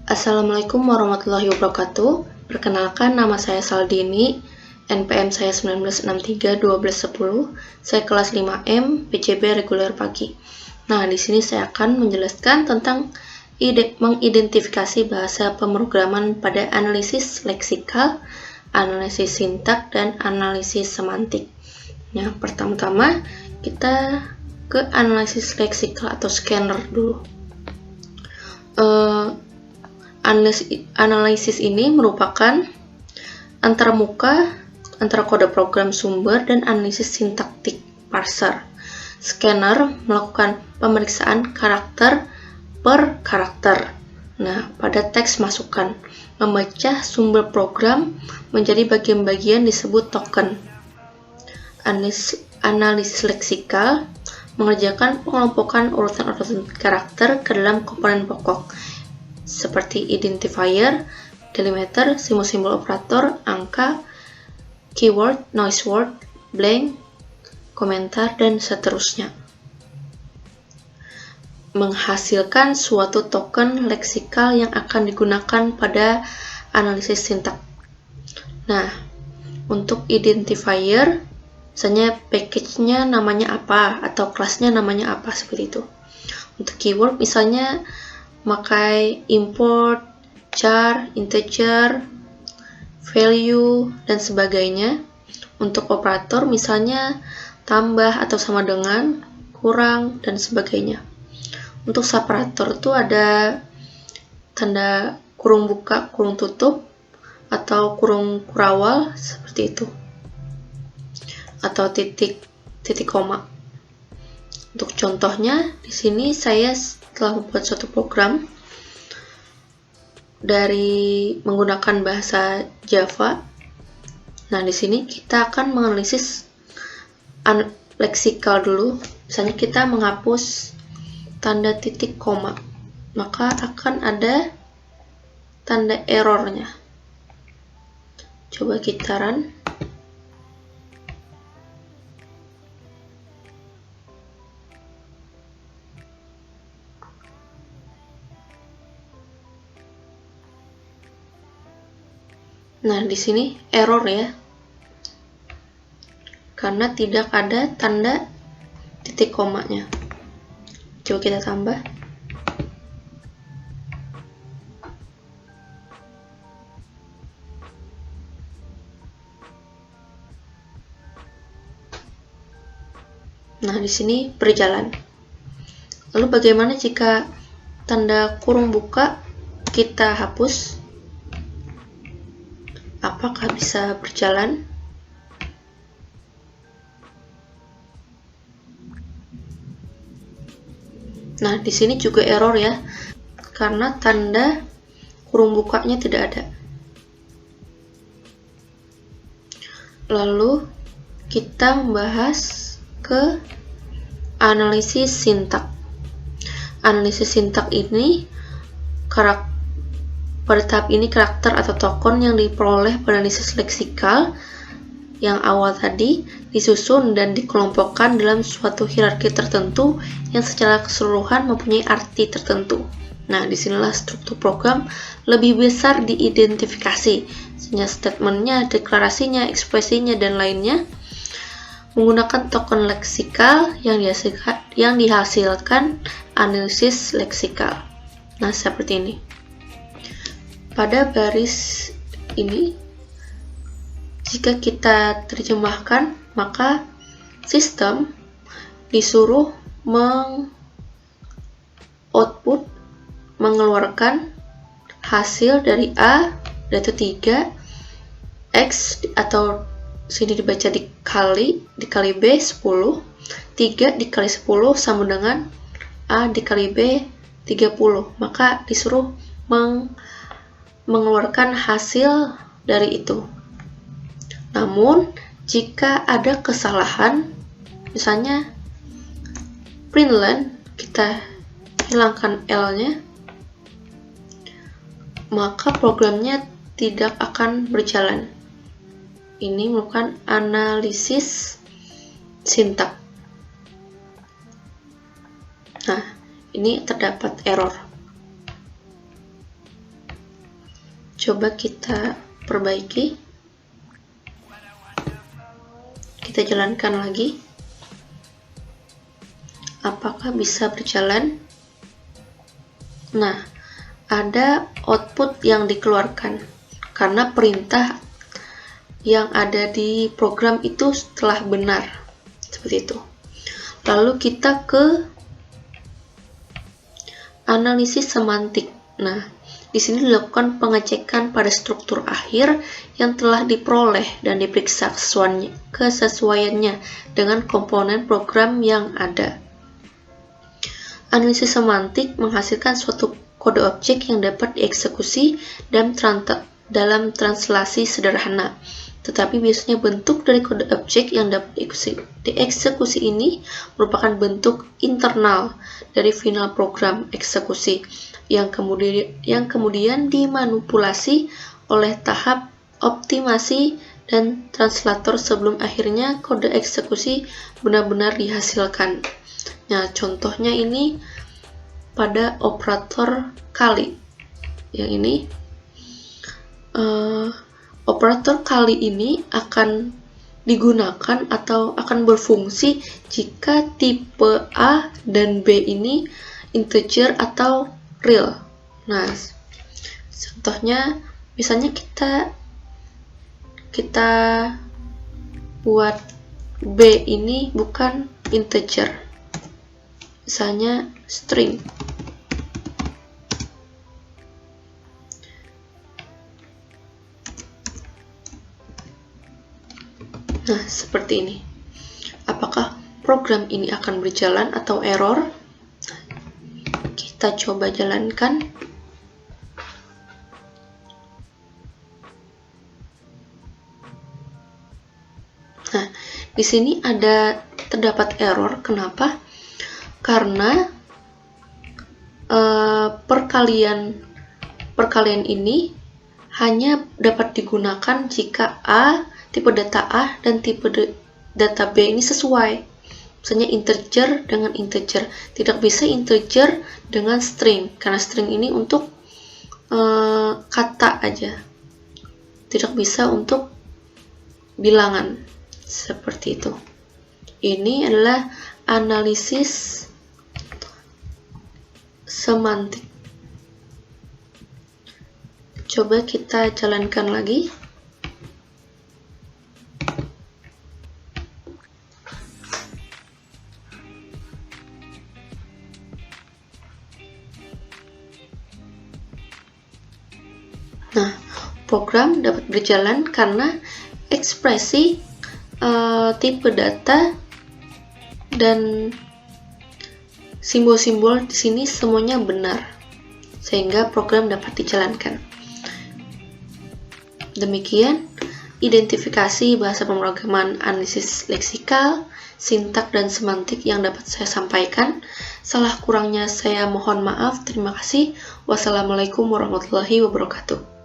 Assalamualaikum warahmatullahi wabarakatuh. Perkenalkan, nama saya Saldini, NPM saya 1963-1210, saya kelas 5M, PCB reguler pagi. Nah, di sini saya akan menjelaskan tentang mengidentifikasi bahasa pemrograman pada analisis leksikal, analisis sintak, dan analisis semantik. Nah, pertama-tama kita ke analisis leksikal atau scanner dulu. Analisis ini merupakan antara kode program sumber dan analisis sintaktik parser. Scanner melakukan pemeriksaan karakter per karakter. Nah, pada teks masukan, membaca sumber program menjadi bagian-bagian disebut token. Analisis leksikal mengerjakan pengelompokan urutan-urutan karakter ke dalam komponen pokok, seperti identifier, delimiter, simbol-simbol operator, angka, keyword, noise word, blank, komentar, dan seterusnya. Menghasilkan suatu token leksikal yang akan digunakan pada analisis sintak. Nah, untuk identifier, misalnya package-nya namanya apa, atau kelasnya namanya apa, seperti itu. Untuk keyword, misalnya pakai import, char, integer, value, dan sebagainya. Untuk operator misalnya tambah atau sama dengan, kurang, dan sebagainya. Untuk separator itu ada tanda kurung buka, kurung tutup, atau kurung kurawal, seperti itu. Atau titik koma. Untuk contohnya, di sini saya telah membuat suatu program dari menggunakan bahasa Java. Nah, di sini kita akan menganalisis leksikal dulu. Misalnya kita menghapus tanda titik koma, maka akan ada tanda errornya. Coba kita run. Nah, di sini error ya, karena tidak ada tanda titik komanya. Coba kita tambah. Nah, di sini berjalan. Lalu bagaimana jika tanda kurung buka kita hapus? Apakah bisa berjalan? Nah, di sini juga error ya, karena tanda kurung bukanya tidak ada. Lalu kita membahas ke analisis sintak. Analisis sintak ini pada tahap ini karakter atau token yang diperoleh pada analisis leksikal yang awal tadi disusun dan dikelompokkan dalam suatu hierarki tertentu yang secara keseluruhan mempunyai arti tertentu. Nah, disinilah struktur program lebih besar diidentifikasi, sehingga statementnya, deklarasinya, ekspresinya, dan lainnya menggunakan token leksikal yang dihasilkan analisis leksikal. Nah, seperti ini. Pada baris ini, jika kita terjemahkan, maka sistem disuruh mengeluarkan hasil dari A, yaitu 3, X atau sini dibaca dikali B 10, 3 dikali 10 sama dengan A dikali B 30, maka disuruh mengeluarkan hasil dari itu. Namun, jika ada kesalahan, misalnya println, kita hilangkan L-nya, maka programnya tidak akan berjalan. Ini merupakan analisis sintak. Nah, ini terdapat error. Coba kita perbaiki. Kita jalankan lagi. Apakah bisa berjalan? Nah, ada output yang dikeluarkan karena perintah yang ada di program itu telah benar. Seperti itu. Lalu kita ke analisis semantik. Nah, di sini dilakukan pengecekan pada struktur akhir yang telah diperoleh dan diperiksa kesesuaiannya dengan komponen program yang ada. Analisis semantik menghasilkan suatu kode objek yang dapat dieksekusi dalam translasi sederhana. Tetapi biasanya bentuk dari kode objek yang dapat dieksekusi ini merupakan bentuk internal dari final program eksekusi yang kemudian dimanipulasi oleh tahap optimasi dan translator sebelum akhirnya kode eksekusi benar-benar dihasilkan. Nah, contohnya ini pada operator kali. Yang ini operator kali ini akan digunakan atau akan berfungsi jika tipe A dan B ini integer atau real. Nah, contohnya misalnya kita buat B ini bukan integer. Misalnya string. Nah, seperti ini. Apakah program ini akan berjalan atau error? Kita coba jalankan. Nah, di sini terdapat error. Kenapa? Karena perkalian ini hanya dapat digunakan jika tipe data A dan tipe data B ini sesuai. Misalnya integer dengan integer. Tidak bisa integer dengan string, karena string ini untuk kata aja. Tidak bisa untuk bilangan. Seperti itu. Ini adalah analisis semantik. Coba kita jalankan lagi. Nah, program dapat berjalan karena ekspresi tipe data dan simbol-simbol di sini semuanya benar, sehingga program dapat dijalankan. Demikian identifikasi bahasa pemrograman analisis leksikal, sintak, dan semantik yang dapat saya sampaikan. Salah kurangnya saya mohon maaf. Terima kasih. Wassalamualaikum warahmatullahi wabarakatuh.